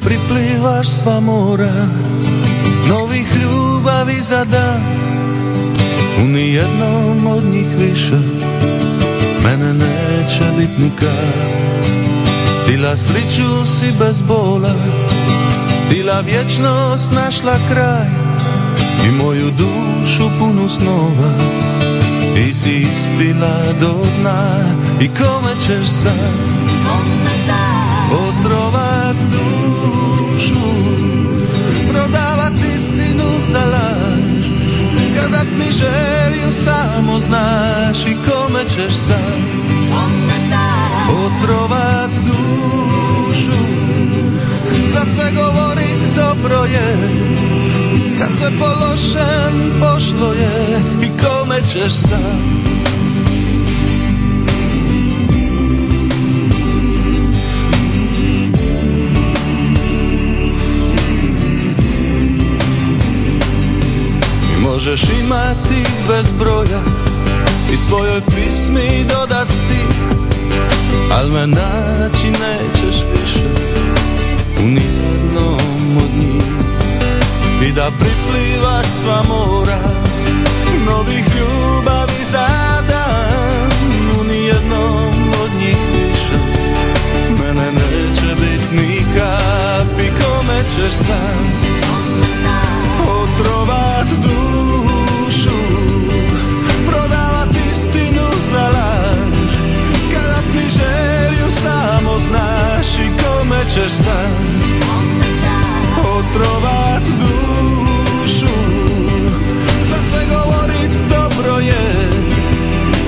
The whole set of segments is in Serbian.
priplivaš sva mora novih ljubavi za dan. U nijednom od njih više mene neće bit nikad. Tila sriću si bez bola, tila vječnost našla kraj i moju dušu punu snova ti si ispila do dna. I kome ćeš sad otrovat dušu, prodavat istinu za laž, kada mi želju samo znaš. I kome ćeš sad otrovat dušu, za sve govorit dobro je, kad se po lošem pošlo je. I kome ćeš sad možeš imati bez broja i svojoj pismi dodat stih, al me naći nećeš više u nijednom od njih. I da priplivaš sva mora novih ljubavi za dan, u nijednom od njih više mene neće bit nikad. I kome ćeš sad otrovat dušu, prodavat istinu za laž, kada mi želju samo znaš. I kome ćeš sad otrovat dušu, za sve govorit dobro je,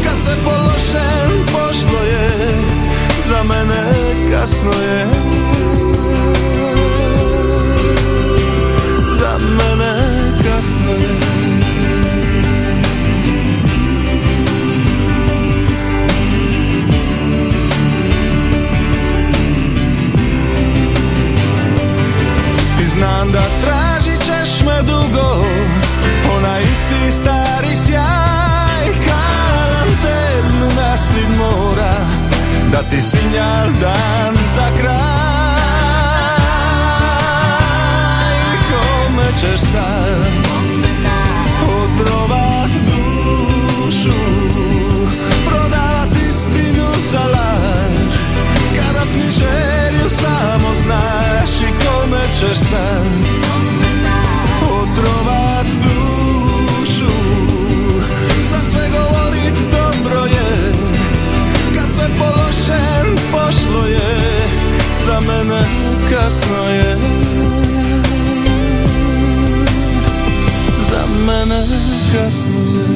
kad se po lošem pošlo je. Za mene kasno je, za mene kasno je. I znam da tražit ćeš me dugo, onaj isti stari sjaj, kao lanternu nasred mora, da ti signal dan za kraj. Kome ćeš sad otrovat dušu, prodavat istinu za laž, kada mi želju samo znaš. I kome ćeš sad otrovat dušu, za sve govorit dobro je, kad sve po lošem pošlo je. Za mene kasno je, za mene kasno je.